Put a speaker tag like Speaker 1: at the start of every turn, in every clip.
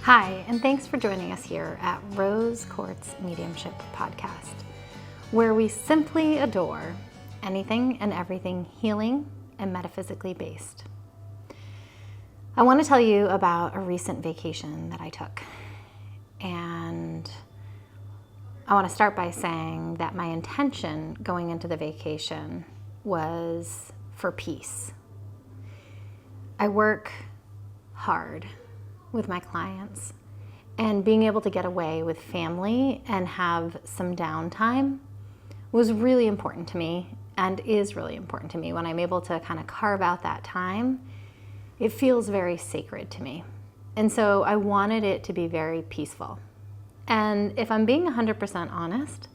Speaker 1: Hi, and thanks for joining us here at Rose Quartz Mediumship podcast, where we simply adore anything and everything healing and metaphysically based. I want to tell you about a recent vacation that I took, and I want to start by saying that my intention going into the vacation was for peace. I work hard with my clients, and being able to get away with family and have some downtime was really important to me and is really important to me. When I'm able to kind of carve out that time, it feels very sacred to me. And so I wanted it to be very peaceful. And if I'm being 100% honest,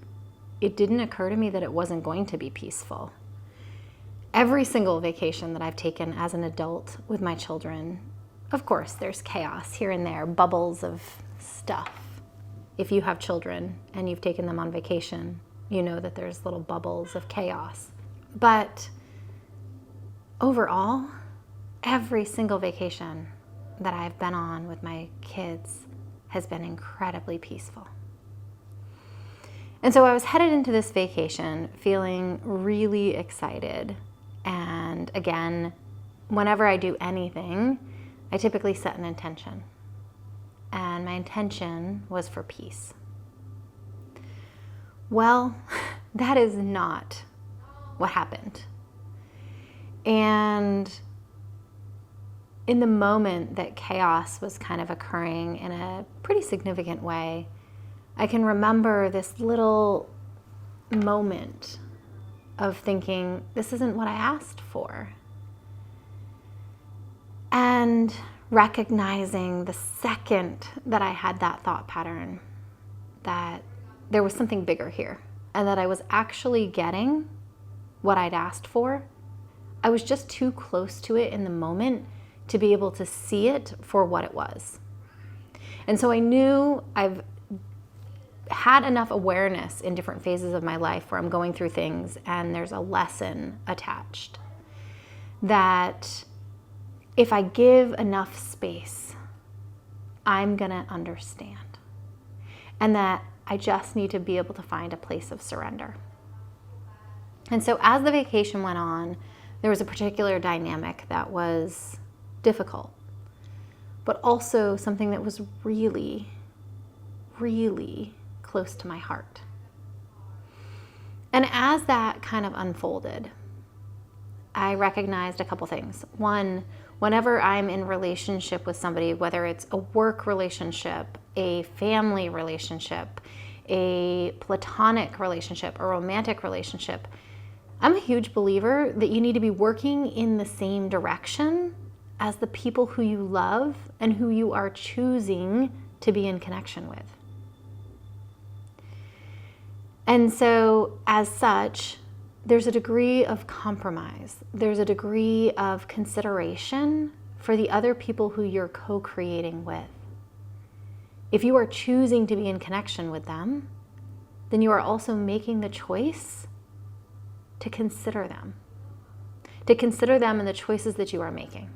Speaker 1: it didn't occur to me that it wasn't going to be peaceful. Every single vacation that I've taken as an adult with my children, of course, there's chaos here and there, bubbles of stuff. If you have children and you've taken them on vacation, you know that there's little bubbles of chaos. But overall, every single vacation that I've been on with my kids has been incredibly peaceful. And so I was headed into this vacation feeling really excited. And again, whenever I do anything, I typically set an intention, and my intention was for peace. Well, that is not what happened. And in the moment that chaos was kind of occurring in a pretty significant way, I can remember this little moment of thinking, this isn't what I asked for. And recognizing the second that I had that thought pattern, that there was something bigger here and that I was actually getting what I'd asked for, I was just too close to it in the moment to be able to see it for what it was. And so I knew I've had enough awareness in different phases of my life where I'm going through things and there's a lesson attached, that if I give enough space, I'm gonna understand. And that I just need to be able to find a place of surrender. And so as the vacation went on, there was a particular dynamic that was difficult, but also something that was really, really close to my heart. And as that kind of unfolded, I recognized a couple things. One, whenever I'm in relationship with somebody, whether it's a work relationship, a family relationship, a platonic relationship, a romantic relationship, I'm a huge believer that you need to be working in the same direction as the people who you love and who you are choosing to be in connection with. And so, as such, there's a degree of compromise. There's a degree of consideration for the other people who you're co-creating with. If you are choosing to be in connection with them, then you are also making the choice to consider them and the choices that you are making.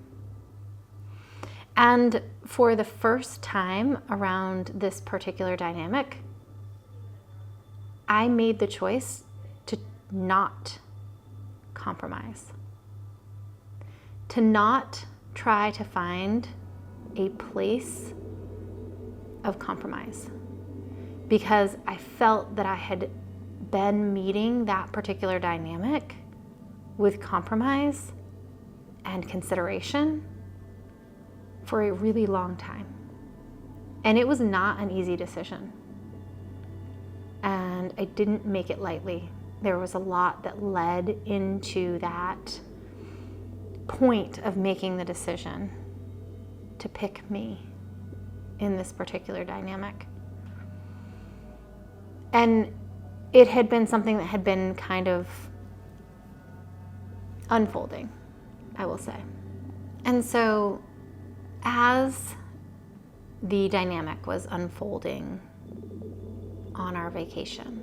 Speaker 1: And for the first time around this particular dynamic, I made the choice to not compromise, to not try to find a place of compromise, because I felt that I had been meeting that particular dynamic with compromise and consideration for a really long time. And it was not an easy decision. And I didn't make it lightly. There was a lot that led into that point of making the decision to pick me in this particular dynamic. And it had been something that had been kind of unfolding, I will say. And so as the dynamic was unfolding on our vacation,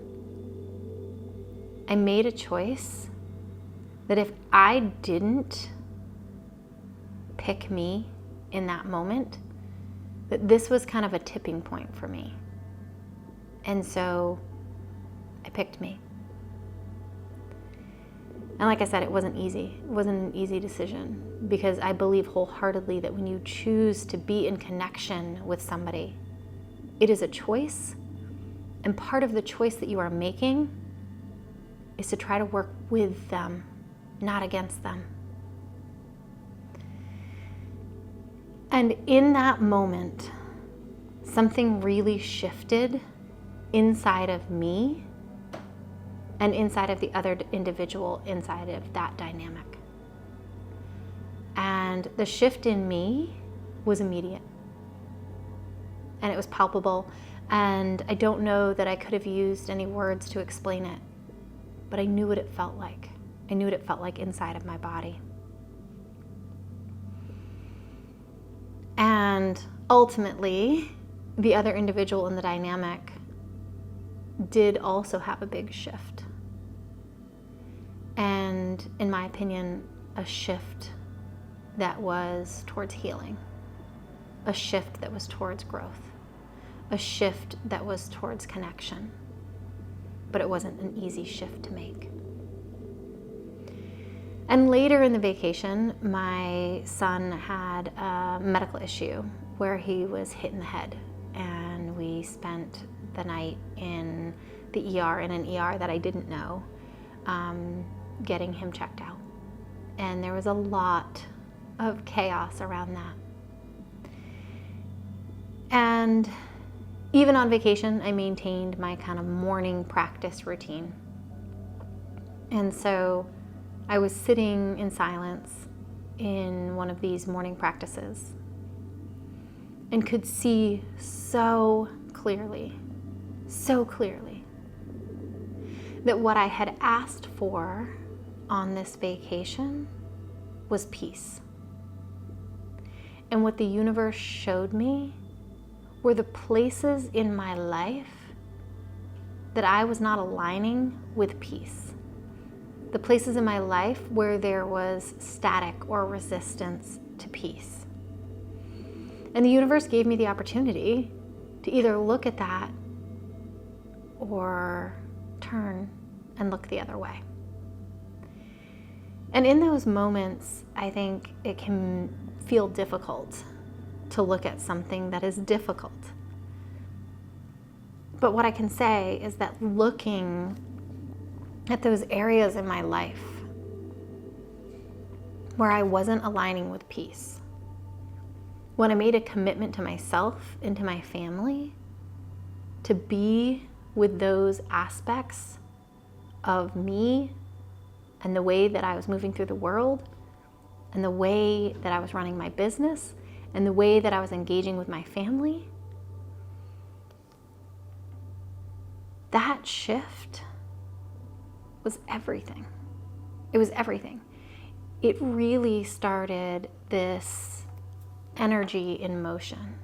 Speaker 1: I made a choice that if I didn't pick me in that moment, that this was kind of a tipping point for me. And so I picked me. And like I said, it wasn't easy. It wasn't an easy decision, because I believe wholeheartedly that when you choose to be in connection with somebody, it is a choice. And part of the choice that you are making is to try to work with them, not against them. And in that moment, something really shifted inside of me and inside of the other individual inside of that dynamic. And the shift in me was immediate. And it was palpable. And I don't know that I could have used any words to explain it, but I knew what it felt like. I knew what it felt like inside of my body. And ultimately, the other individual in the dynamic did also have a big shift. And in my opinion, a shift that was towards healing, a shift that was towards growth, a shift that was towards connection. But it wasn't an easy shift to make. And later in the vacation, my son had a medical issue where he was hit in the head. And we spent the night in the ER, in an ER that I didn't know, getting him checked out. And there was a lot of chaos around that. And even on vacation, I maintained my kind of morning practice routine. And so I was sitting in silence in one of these morning practices and could see so clearly that what I had asked for on this vacation was peace. And what the universe showed me were the places in my life that I was not aligning with peace. The places in my life where there was static or resistance to peace. And the universe gave me the opportunity to either look at that or turn and look the other way. And in those moments, I think it can feel difficult to look at something that is difficult. But what I can say is that looking at those areas in my life where I wasn't aligning with peace, when I made a commitment to myself and to my family to be with those aspects of me and the way that I was moving through the world and the way that I was running my business and the way that I was engaging with my family, that shift was everything. It was everything. It really started this energy in motion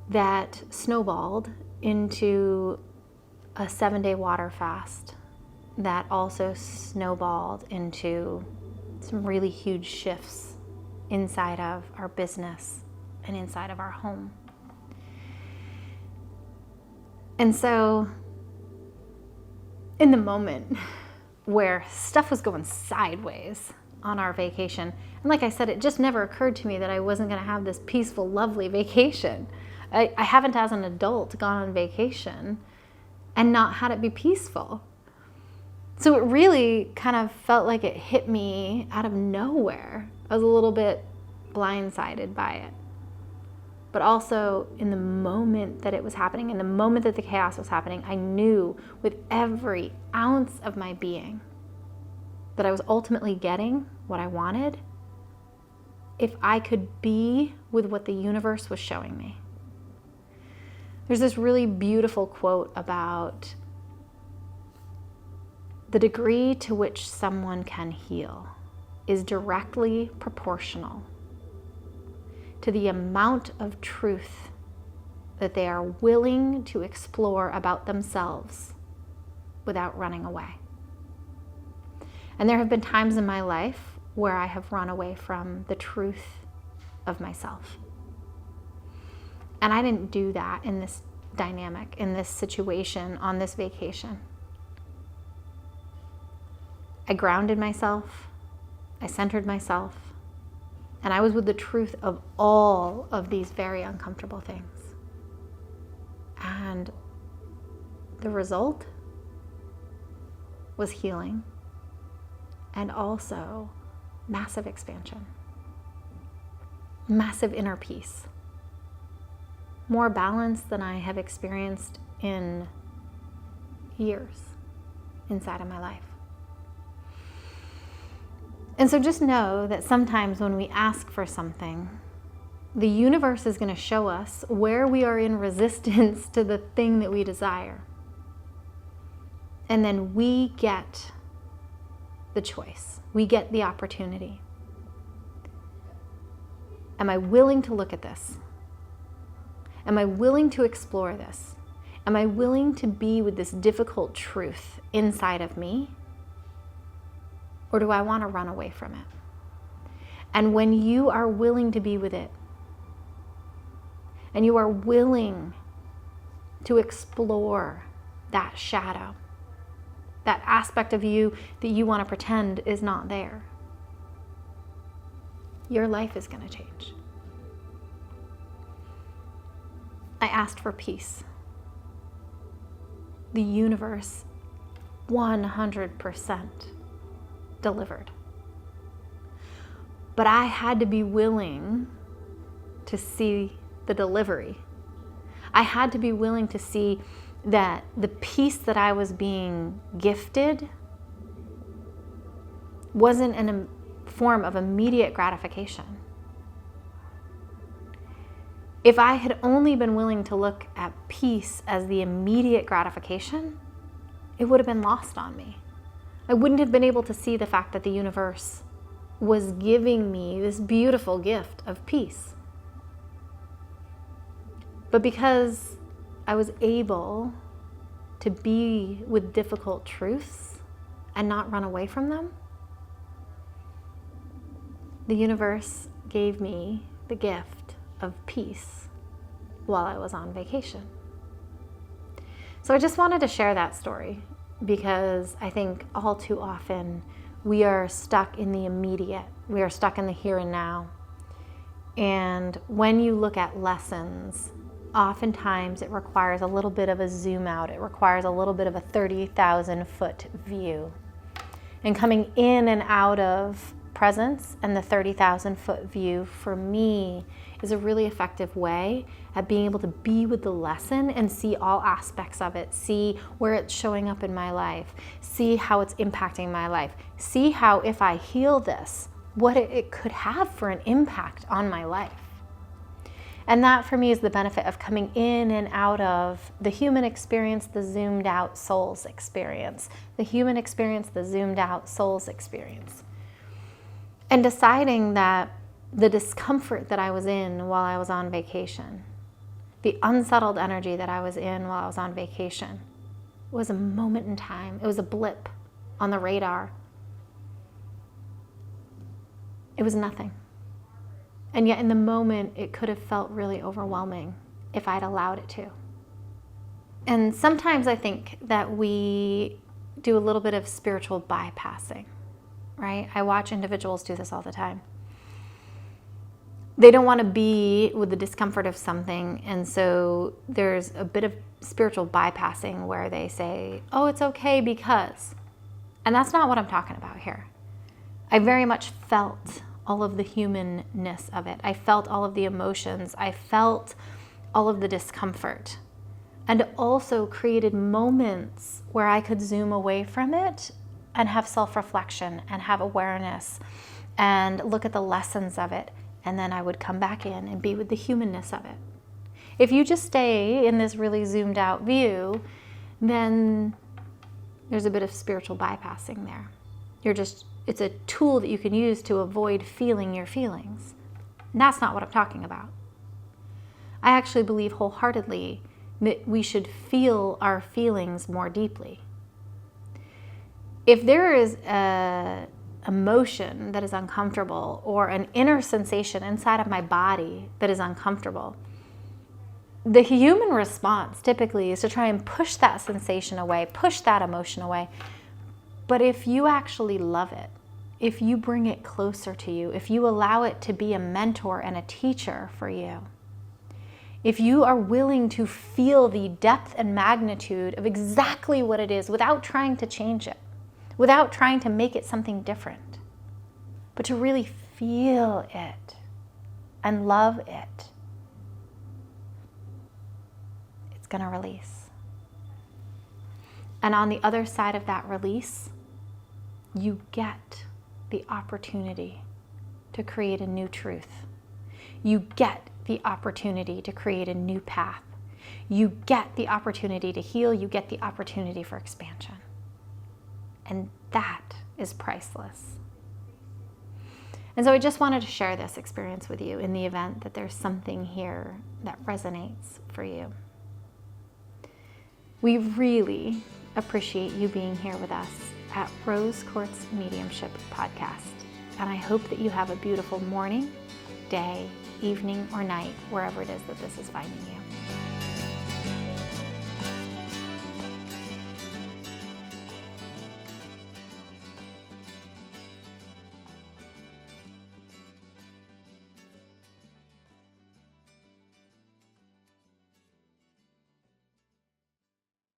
Speaker 1: that snowballed into a 7-day water fast that also snowballed into some really huge shifts inside of our business and inside of our home. And so in the moment where stuff was going sideways on our vacation, and like I said, it just never occurred to me that I wasn't going to have this peaceful, lovely vacation. I haven't, as an adult, gone on vacation and not had it be peaceful. So it really kind of felt like it hit me out of nowhere. I was a little bit blindsided by it. But also in the moment that it was happening, in the moment that the chaos was happening, I knew with every ounce of my being that I was ultimately getting what I wanted if I could be with what the universe was showing me. There's this really beautiful quote about the degree to which someone can heal is directly proportional to the amount of truth that they are willing to explore about themselves without running away. And there have been times in my life where I have run away from the truth of myself. And I didn't do that in this dynamic, in this situation, on this vacation. I grounded myself, I centered myself, and I was with the truth of all of these very uncomfortable things. And the result was healing and also massive expansion, massive inner peace, more balance than I have experienced in years inside of my life. And so just know that sometimes when we ask for something, the universe is going to show us where we are in resistance to the thing that we desire. And then we get the choice. We get the opportunity. Am I willing to look at this? Am I willing to explore this? Am I willing to be with this difficult truth inside of me? Or do I want to run away from it? And when you are willing to be with it, and you are willing to explore that shadow, that aspect of you that you want to pretend is not there, your life is going to change. I asked for peace. The universe 100% delivered. But I had to be willing to see the delivery. I had to be willing to see that the peace that I was being gifted wasn't in a form of immediate gratification. If I had only been willing to look at peace as the immediate gratification, it would have been lost on me. I wouldn't have been able to see the fact that the universe was giving me this beautiful gift of peace. But because I was able to be with difficult truths and not run away from them, the universe gave me the gift of peace while I was on vacation. So I just wanted to share that story because I think all too often we are stuck in the immediate. We are stuck in the here and now. And when you look at lessons, oftentimes it requires a little bit of a zoom out. It requires a little bit of a 30,000 foot view. And coming in and out of presence and the 30,000 foot view for me is a really effective way at being able to be with the lesson and see all aspects of it, see where it's showing up in my life, see how it's impacting my life, see how if I heal this, what it could have for an impact on my life. And that for me is the benefit of coming in and out of the human experience, the zoomed out soul's experience, the human experience, the zoomed out soul's experience. And deciding that the discomfort that I was in while I was on vacation, the unsettled energy that I was in while I was on vacation, was a moment in time. It was a blip on the radar. It was nothing. And yet in the moment, it could have felt really overwhelming if I'd allowed it to. And sometimes I think that we do a little bit of spiritual bypassing, right? I watch individuals do this all the time. They don't want to be with the discomfort of something, and so there's a bit of spiritual bypassing where they say, oh, it's okay because. And that's not what I'm talking about here. I very much felt all of the humanness of it. I felt all of the emotions. I felt all of the discomfort. And also created moments where I could zoom away from it and have self-reflection and have awareness and look at the lessons of it. And then I would come back in and be with the humanness of it. If you just stay in this really zoomed out view, then there's a bit of spiritual bypassing there. It's a tool that you can use to avoid feeling your feelings. And that's not what I'm talking about. I actually believe wholeheartedly that we should feel our feelings more deeply. If there is a emotion that is uncomfortable or an inner sensation inside of my body that is uncomfortable, the human response typically is to try and push that sensation away, push that emotion away. But if you actually love it, if you bring it closer to you, if you allow it to be a mentor and a teacher for you, if you are willing to feel the depth and magnitude of exactly what it is without trying to change it, without trying to make it something different, but to really feel it and love it, it's going to release. And on the other side of that release, you get the opportunity to create a new truth. You get the opportunity to create a new path. You get the opportunity to heal. You get the opportunity for expansion. And that is priceless. And so I just wanted to share this experience with you in the event that there's something here that resonates for you. We really appreciate you being here with us at Rose Quartz Mediumship Podcast. And I hope that you have a beautiful morning, day, evening, or night, wherever it is that this is finding you.